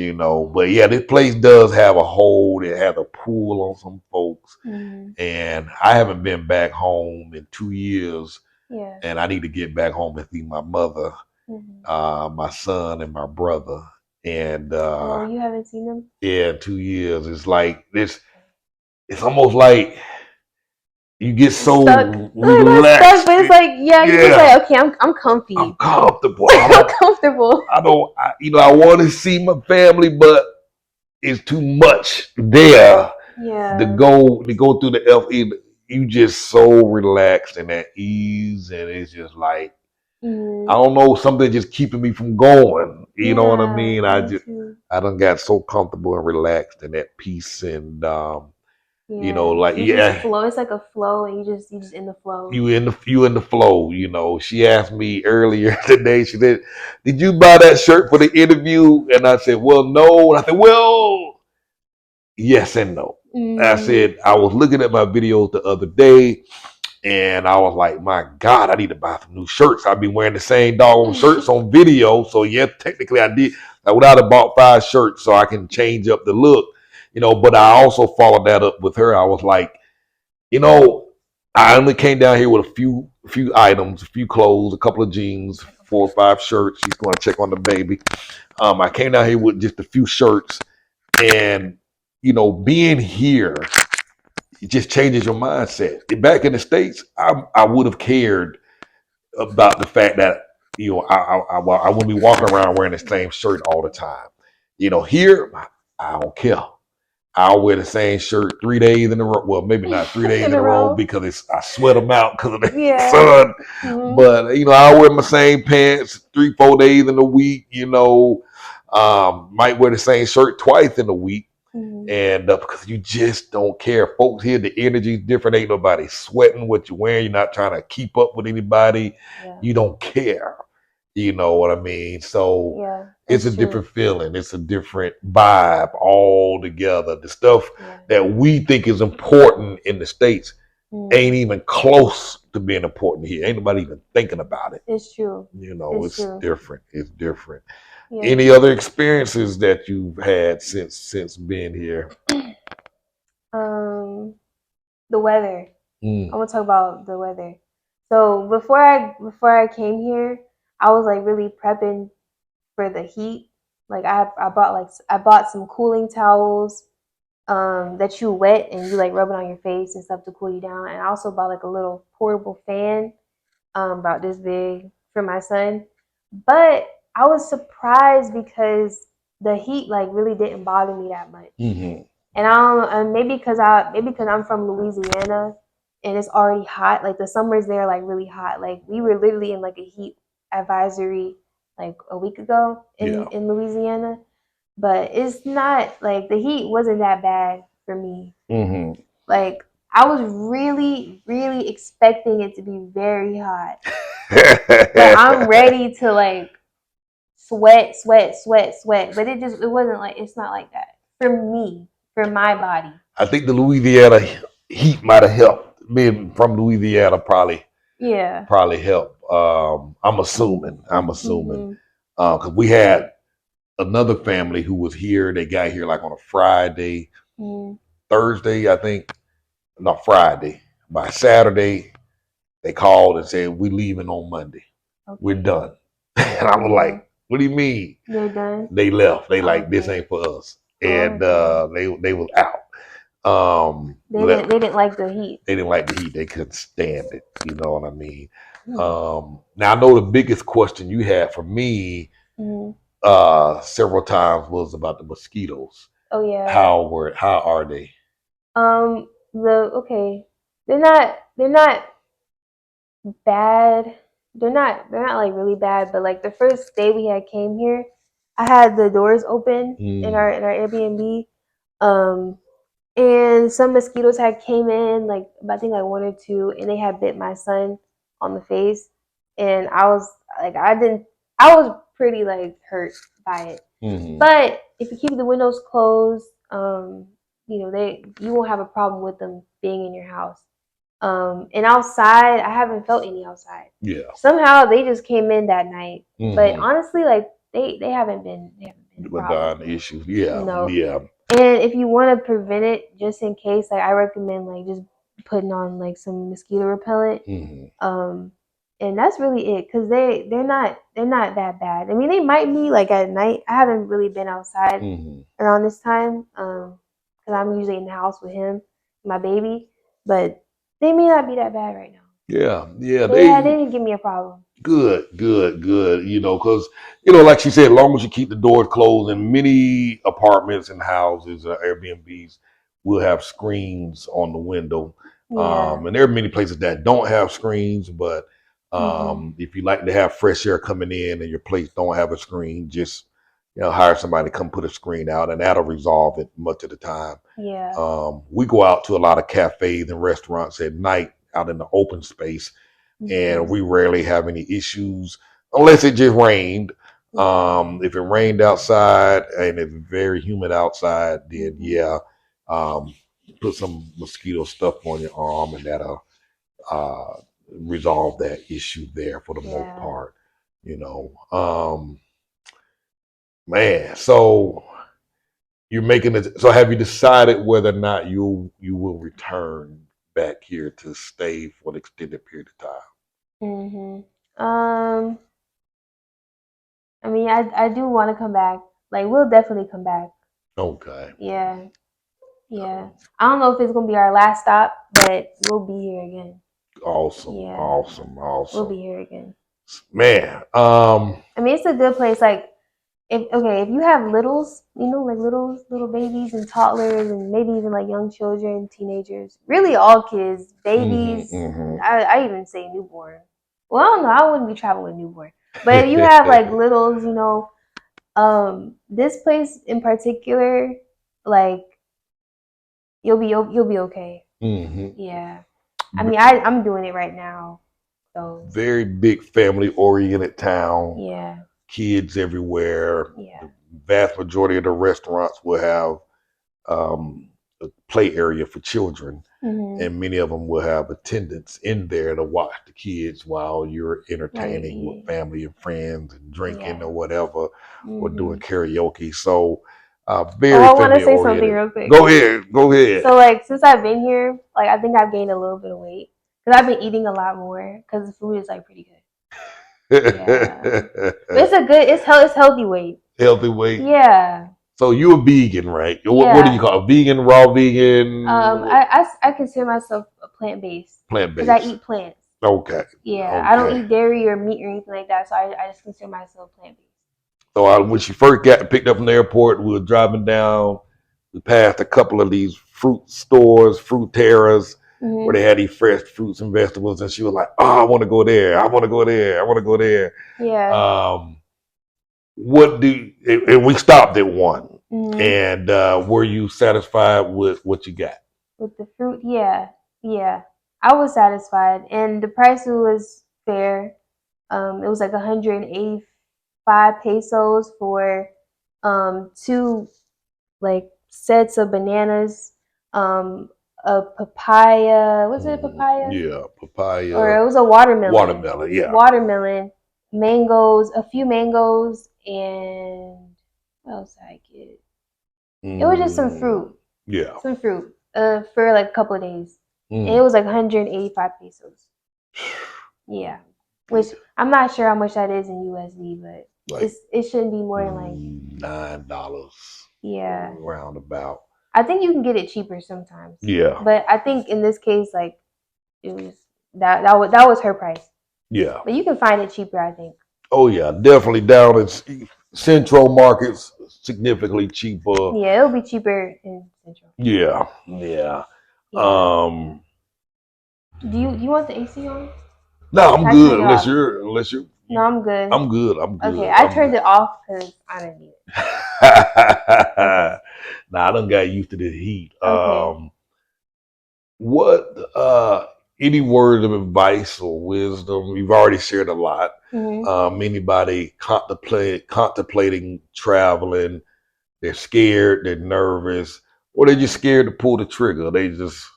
but yeah, this place does have a hold. It has a pool on some folks. Mhm. And I haven't been back home in 2 years Yeah. and I need to get back home and see my mother, Mhm. my son, and my brother. And Oh, you haven't seen them? yeah, 2 years. It's like this. It's almost like you get You stuck. so Not stuck, relaxed. but it's like yeah, you're just Yeah, like okay, I'm I'm comfy. comfortable. I I'm don't. comfortable. I don't. I want to see my family, but it's too much there Yeah. to go through the FE. You just so relaxed and at ease, and it's just like I Mhm. don't know, something just keeping me from going. You know what I Yeah, mean? me too. I done got so comfortable and relaxed and at peace and Yeah, like you just yeah, flow. It's like a flow, and you just in the flow. you in the flow, She asked me earlier today, she said, did you buy that shirt for the interview? And I said, well, no. And I said, well, yes and no. I Mm. said, I was looking at my videos the other day and I was like, my God, I need to buy some new shirts. I've been wearing the same doggone shirts on video. So yeah, technically I did. I would have bought 5 shirts so I can change up the look, but I also followed that up with her. I was like, you know, I only came down here with a few items, a few clothes, a couple of jeans, 4 or 5 shirts. She's going to check on the baby. I came down here with just a few shirts and being here, it just changes your mindset. Back in the States, I would have cared about the fact that I wouldn't be walking around wearing the same shirt all the time. Here I don't care. I'll wear the same shirt 3 days in a row. Well, maybe not 3 days In in a a row row. because I sweat them out because of the Yeah. sun. Hmm. But I'll wear my same pants 3, 4 days in a week. Might wear the same shirt twice in a week. Hmm. And because you just don't care. Folks here, the energy's different. Ain't nobody sweating what you're wearing. You're not trying to keep up with anybody. Yeah. You don't care. You know what I mean? So Yeah. it's a That's true. different feeling. It's a different vibe altogether. The stuff Yeah. that we think is important in the States Mm. ain't even close to being important here. Ain't nobody even thinking about it. It's true. It's It's true. different. It's different. Yeah. Any other experiences that you've had since being here? Um, the weather. I Mm. want to talk about the weather. So before I came here, I was like really prepping for the heat. Like I bought some cooling towels that you wet and you like rub it on your face and stuff to cool you down. And I also bought like a little portable fan about this big for my son. But I was surprised because the heat like really didn't bother me that much. Mm-hmm. And I don't, and maybe because I'm from Louisiana and it's already hot. Like the summers there like really hot. Like we were literally in like a heat advisory like a week ago Yeah. in Louisiana, but it's not like the heat wasn't that bad for me. Mm-hmm. Like I was really really expecting it to be very hot. Like I'm ready to like sweat, sweat, sweat, sweat, but it wasn't like it's not like that for me, for my body. I think the Louisiana heat might have helped. Being from Louisiana Yeah. probably helped. I'm assuming. Mhm. Because we had another family who was here. They got here like on a Friday, Mhm. Thursday, I think. Not Friday. By Saturday, they called and said, we're leaving on Monday. We're Okay. done. And I was Uh-huh. like, what do you mean? They're done. They left. They like, this Okay. ain't for us. And Okay. they was out. They didn't like the heat. They didn't like the heat. They couldn't stand it. You know what I mean? Now I know the biggest question you had for me Mm-hmm. several times was about the mosquitoes. Oh yeah. How are they? Okay, they're not bad. They're not like really bad, but like the first day we had came here, I had the doors open in our Mm. Airbnb. Um and some mosquitoes had came in, like I think like one or two, and they had bit my son on the face, and I was like, I was pretty like hurt by it. Mm-hmm. But if you keep the windows closed, you won't have a problem with them being in your house. And outside, I haven't felt any outside. Yeah. Somehow they just came in that night, but Mm-hmm. honestly, like they haven't been a With problem. the issues. Yeah. No. Yeah. And if you want to prevent it, just in case, like I recommend like just putting on like some mosquito repellent. Mm-hmm. Um, and that's really it, because they're not that bad. I mean, they might be like at night. I haven't really been outside Mm-hmm. around this time, because I'm usually in the house with him, my baby. But they may not be that bad right now. Yeah. Yeah. They didn't give me a problem. Good, good, good. Because like she said, as long as you keep the doors closed, and many apartments and houses, Airbnbs, will have screens on the window. Yeah. And there are many places that don't have screens, but Mhm. if you like to have fresh air coming in and your place don't have a screen, just hire somebody to come put a screen out, and that'll resolve it much of the time. Yeah. We go out to a lot of cafes and restaurants at night out in the open space, and Mhm. we rarely have any issues unless it just rained. Yeah. If it rained outside and it's very humid outside, then Mhm. yeah, um, put some mosquito stuff on your arm, and that'll resolve that issue there for the most Yeah. part. You know, man. So you're making it. So have you decided whether or not you will return back here to stay for an extended period of time? Mhm. Um, I mean, I do want to come back. Like, we'll definitely come back. Okay. Yeah. Yeah. I don't know if it's gonna be our last stop, but we'll be here again. Awesome, Yeah. awesome, We'll awesome. be here again. Man, I mean, it's a good place. Like, if you have littles, like little babies and toddlers, and maybe even like young children, teenagers, really all kids, hmm babies. hmm I even say newborn. Well, I don't know. I wouldn't be traveling with newborn, but if you have like littles, this place in particular, like you'll be okay. hmm Yeah. I mean, I'm doing it right now, so Very big family oriented town, yeah, kids everywhere. yeah. The vast majority of the restaurants will have a play area for children, Mhm. and many of them will have attendants in there to watch the kids while you're While you're entertaining with eating, family and friends and drinking or yeah. whatever, or doing Mhm. karaoke. So, Oh, very I want to family say something oriented. real quick. Go ahead, go ahead. So, like, since I've been here, like, I think I've gained a little bit of weight because I've been eating a lot more because the food is like pretty good. Yeah, but it's healthy weight. Healthy weight. Yeah, So you're a vegan, right? What do you yeah. call a vegan? Raw vegan? I consider myself a plant based Plant because I based. eat plants. Okay. Yeah, I don't Okay. eat dairy or meat or anything like that, so I just consider myself plant based. So when she first got picked up from the airport, we were driving down. We passed a couple of these fruit stores, fruit terras, where Hmm. they had these fresh fruits and vegetables, and she was like, "Oh, I want to go there. I want to go there. I want to go there." Yeah. Um, what do? And we stopped at one. Hmm. And were you satisfied with what you got? With the fruit, yeah, yeah. I was satisfied, and the price was fair. It was like 185 pesos for two like sets of bananas, um, a papaya. Was it a papaya? Yeah, papaya, Or it was a watermelon. watermelon. Yeah. Watermelon, mangoes, a few mangoes, and what else did I get? It was just some Mm, fruit, yeah. for like a couple of days, and it Mm. was like 185 pesos. Yeah, which I'm not sure how much that is in USD, but Like it shouldn't be more than like, $9 yeah. roundabout. I think you can get it cheaper sometimes, Yeah. but I think in this case, like it was that was her price. Yeah. But you can find it cheaper, I think. Oh yeah, definitely down in central markets, significantly cheaper. Yeah, it'll be cheaper in Central. Yeah, yeah. Yeah. Um, Do you want the AC on? no, I'm I turned good it unless off. you're No, I'm good. I'm good. I'm Okay, good. I I'm turned good. it off because I didn't need it. Okay. Nah, I done got used to the heat. Okay. What any words of advice or wisdom? You've already shared a lot. Mhm. Anybody contemplating traveling, they're scared, they're nervous, or they're just scared to pull the trigger. They just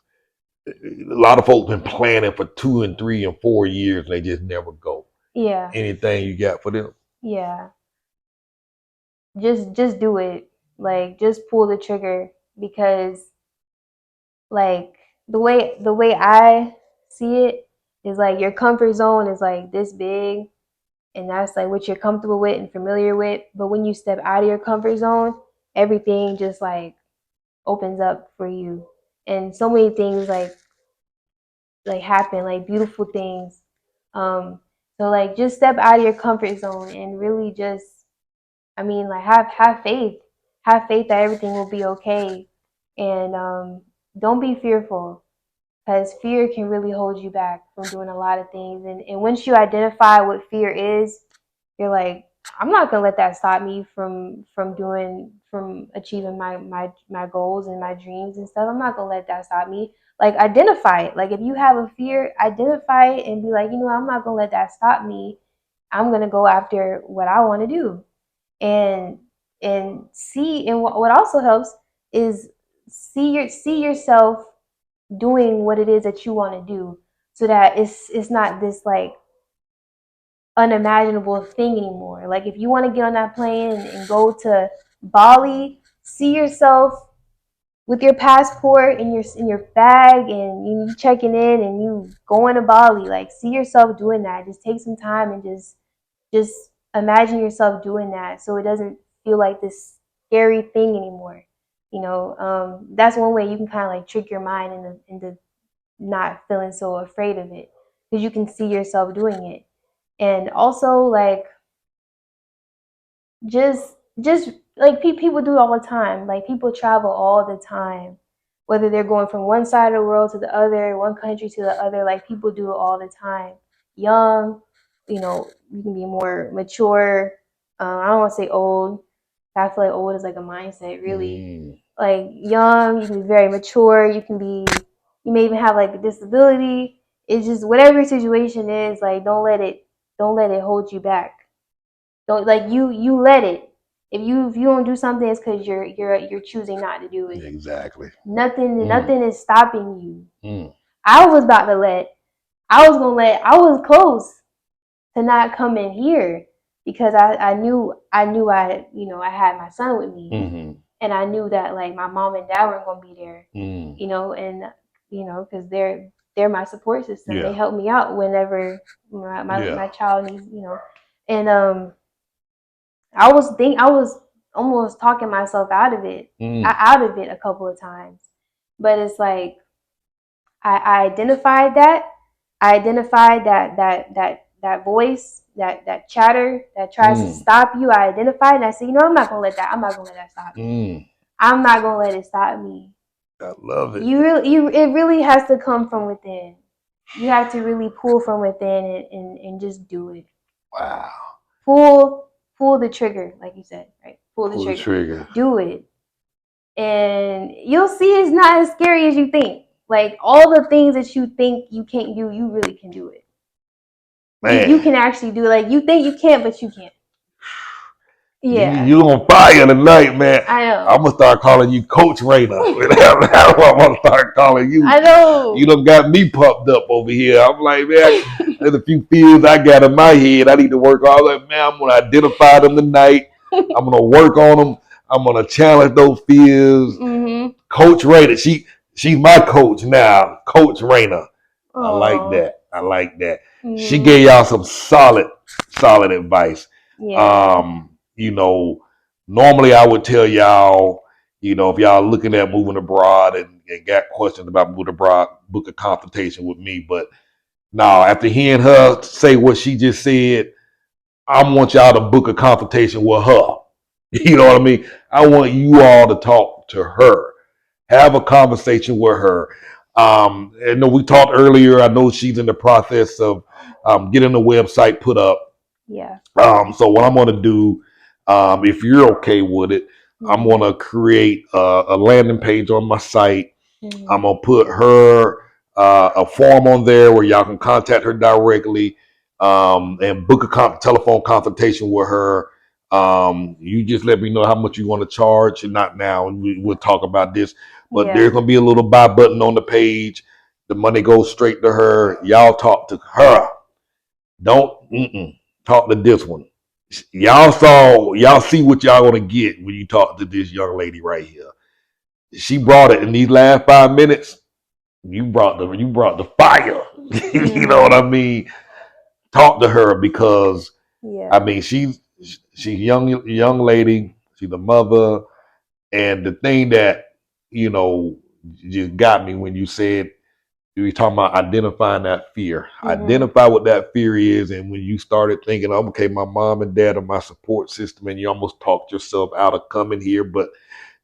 a lot of folks been planning for 2 and 3 and 4 years and they just never go. Yeah. Anything you got for them? Yeah. Just do it. Like just pull the trigger because like the way I see it is like your comfort zone is like this big and that's like what you're comfortable with and familiar with. But when you step out of your comfort zone, everything just like opens up for you. And so many things like happen, like beautiful things. Um so like just step out of your comfort zone and really just I mean like have faith. Have faith that everything will be okay. And don't be fearful because fear can really hold you back from doing a lot of things. And once you identify what fear is, you're like, I'm not gonna let that stop me from achieving my goals and my dreams and stuff. I'm not gonna let that stop me. Like identify it. Like if you have a fear, identify it and be like, I'm not gonna let that stop me. I'm gonna go after what I want to do. And see and what also helps is see yourself doing what it is that you want to do so that it's not this like unimaginable thing anymore. Like if you want to get on that plane and go to Bali, see yourself with your passport in your bag and you checking in and you going to Bali. Like see yourself doing that. Just take some time and just imagine yourself doing that so it doesn't feel like this scary thing anymore. That's one way you can kind of like trick your mind into not feeling so afraid of it because you can see yourself doing it. And also like just like people do all the time. Like people travel all the time, whether they're going from one side of the world to the other, one country to the other. Like people do it all the time. Young, you can be more mature. I don't want to say old. I feel like old is like a mindset, really. Mm, Like young, you can be very mature. You may even have like a disability. It's just whatever your situation is. Like don't let it hold you back. Don't like you let it. If you don't do something, it's because you're choosing not to do it. exactly. Mm, Nothing is stopping you. mm, I was about to let. I was close to not coming here because I knew I had my son with me mm-hmm, and I knew that like my mom and dad weren't gonna be there, mm, and because they're my support system. They yeah, help me out whenever my yeah. child needs, and I was almost talking myself Mm, out of it a couple of times, but it's like I identified that. I identified that voice, that chatter that tries to mm, stop you. I identified and I said, I'm not gonna let that. I'm not gonna let that stop me. mm. I'm not gonna let it stop me. I love it. It really has to come from within. You have to really pull from within and just do it. Wow. Pull pull the trigger, like you said, right? Pull the Pull the trigger. trigger. Do it. And you'll see it's not as scary as you think. Like all the things that you think you can't do, you really can do it. You Man, can actually do it. Like you think you can't, but you can't. Yeah, you on fire tonight, man. I know. I'm gonna start calling you Coach Rainer. That's what I'm gonna start calling you. I You know. done got me pumped up over here. I'm like, man, there's a few fears I got in my head. I need to work on. Like, man, I'm gonna identify them tonight. I'm gonna work on them. I'm gonna challenge those fears. Mhm. Coach Rainer, she's my coach now, Coach Rainer. I like Oh. that. I like that. She Mhm. gave y'all some solid advice. Yeah. You know, normally I would tell y'all, if y'all looking at moving abroad and got questions about moving abroad, book a consultation with me. But Now, after hearing her say what she just said, I want y'all to book a consultation with her. You know what I mean? I want you all to talk to her, have a conversation with her. I know we talked earlier. I know she's in the process of getting the website put up. Yeah. So what I'm going to do, if you're okay with it, I'm Mm-hmm. going to create a landing page on my site. Mm-hmm. I'm gonna put her a form on there where y'all can contact her directly and book a telephone consultation with her. You just let me know how much you want to charge, and not now, and we'll talk about this. But Yeah. there's gonna be a little buy button on the page. The money goes straight to her. Y'all talk to her. Don't talk to this one. Y'all see what y'all gonna get when you talk to this young lady right here. She brought it in these last 5 minutes. You brought the fire. You know what Mm-hmm. I mean? Talk to her because I Yeah. mean she's young lady. She's a mother, and the thing that you know just got me when you were talking about identifying that fear. Mm-hmm. Identify what that fear is, and when you started thinking, okay, my mom and dad are my support system, and you almost talked yourself out of coming here, but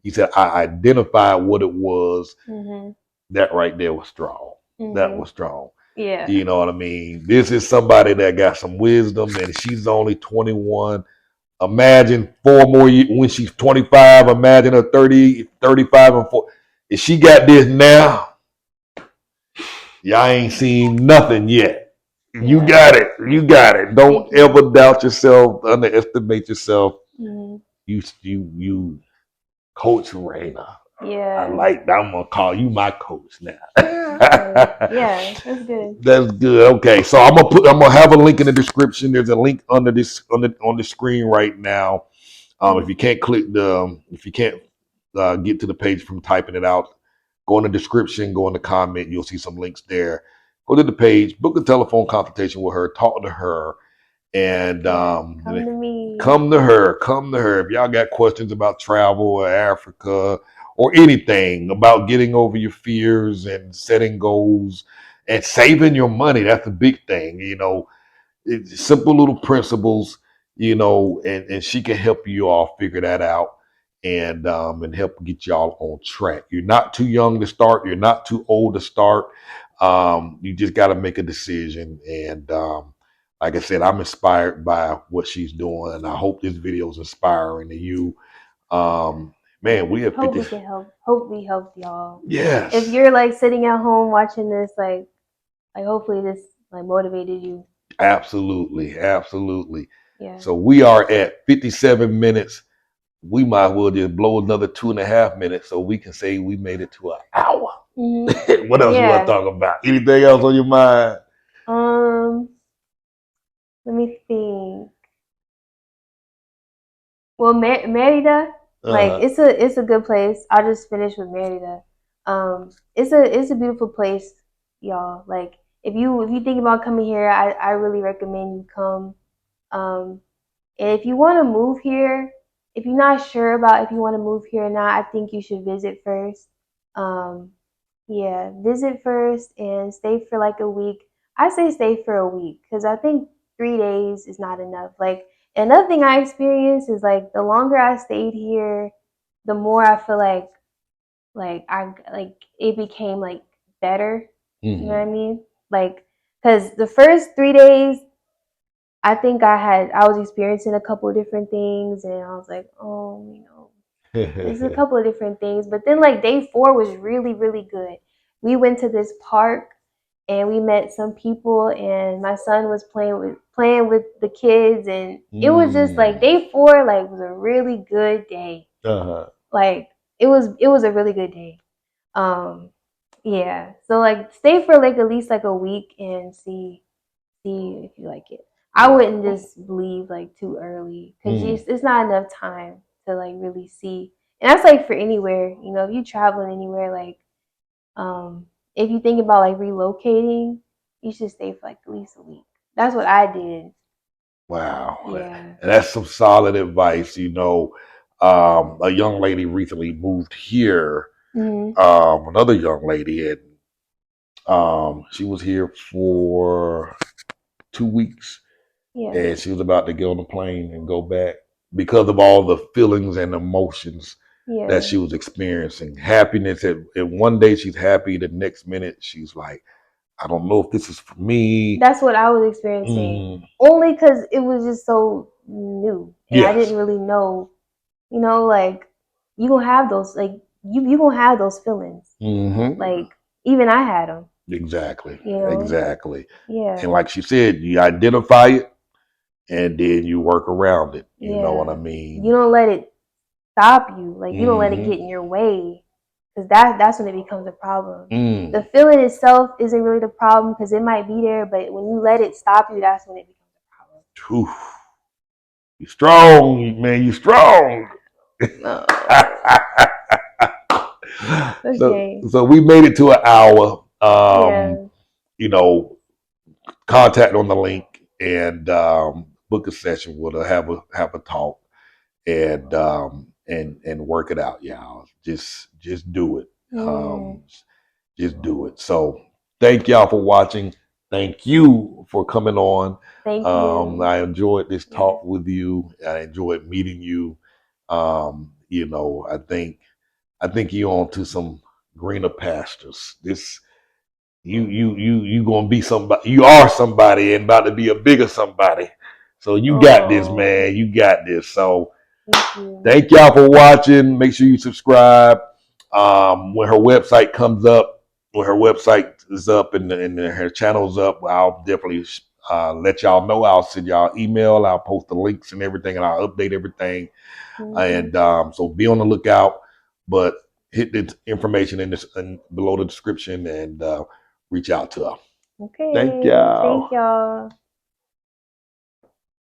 you said I identified what it was. Mm-hmm. That right there was strong. That Mm-hmm. was strong. Yeah. You know what I mean? This is somebody that got some wisdom, and she's only 21. Imagine 4 more years when she's 25. Imagine her 30, 35, and 4. If she got this now, y'all ain't seen nothing yet. You Yeah. got it. You got it. Thank Don't you. ever doubt yourself, underestimate yourself. Mm-hmm. You Coach Raina. I Yeah. like that. I'm gonna call you my coach now. Okay. Yeah, that's good. That's good. Okay, so I'm gonna have a link in the description. There's a link under this on the screen right now. If you can't if you can't get to the page from typing it out, go in the description, go in the comment. You'll see some links there. Go to the page, book a telephone consultation with her, talk to her, and Yeah. Come to me. come to her. Come to her. If y'all got questions about travel or Africa or anything about getting over your fears and setting goals and saving your money, that's a big thing. It's simple little principles, and she can help you all figure that out and help get y'all on track. You're not too young to start. You're not too old to start. You just got to make a decision. And like I said, I'm inspired by what she's doing, and I hope this video is inspiring to you. Man, we Yeah. have Hope 50. we can help. Hope we helped y'all. If Yes, you're like sitting at home watching this, like hopefully this like motivated you. absolutely, absolutely. Yeah. So we are at 57 minutes. We might as well just blow another 2.5 minutes so we can say we made it to an hour. Mm-hmm. What else you want to Yeah. talk about? Anything else on your mind? Um. Let me think. Well, Merida, like Uh-huh. it's a good place. I'll just finish with Merida. It's a beautiful place, y'all. Like if you think about coming here, I really recommend you come. Um, and if you want to move here, if you're not sure about if you want to move here or not, I think you should visit first. Um, yeah, visit first and stay for like a week. I say stay for a week because I think 3 days is not enough. Like another thing I experienced is like the longer I stayed here, the more I feel like I like it became like better. You know what I Mm-hmm. mean? Like because the first 3 days I was experiencing a couple of different things and I was like, oh, there's a couple of different things. But then like day four was really, really good. We went to this park and we met some people and my son was playing with the kids and it was just like Mm. day four like was a really good day. Uh-huh. Like it was a really good day. Um yeah. So like stay for like at least like a week and see if you like it. I wouldn't just leave like too early because Mm. it's not enough time to like really see. And that's like for anywhere, if you traveling anywhere, like if you think about like relocating, you should stay for like at least a week. That's what I did. Wow. Yeah. And that's some solid advice. A young lady recently moved here. Mhm. Another young lady, and She was here for 2 weeks, Yeah. and she was about to get on the plane and go back because of all the feelings and emotions that Yeah. she was experiencing. Happiness. And one day she's happy, the next minute she's like, I don't know if this is for me. That's what I was experiencing. Only because it was just so new, and I Yes. didn't really know. You know, like you gonna have those, like you gonna have those feelings. Like even I had them. Exactly. You know. Exactly. Yeah. And like she said, you identify it and then you work around it. You know what I Yeah. mean? You don't let it stop you. Like you don't let it get in your way, because that's when it becomes a problem. The feeling itself isn't really the problem because it might be there, but when you let it stop you, that's when it becomes a problem. Whew. You strong, man. You strong. No. so Okay. so we made it to an hour. Yeah. You know, contact on the link and book a session. We'll have a talk and work it out, y'all. Just do it. Mm. Just do it. So thank y'all for watching. Thank you for coming on. Thank you. I enjoyed this Yeah. talk with you. I enjoyed meeting you. You know, I think you're on to some greener pastures. This you gonna be somebody. You are somebody and about to be a bigger somebody. So you got this, man. You got this. So Thank you. thank y'all for watching. Make sure you subscribe. When her website comes up, when her website is up and her channel's up, I'll definitely let y'all know. I'll send y'all email. I'll post the links and everything, and I'll update everything. And so be on the lookout. But hit the information in this below the description and reach out to her. Okay. Thank y'all. Thank y'all.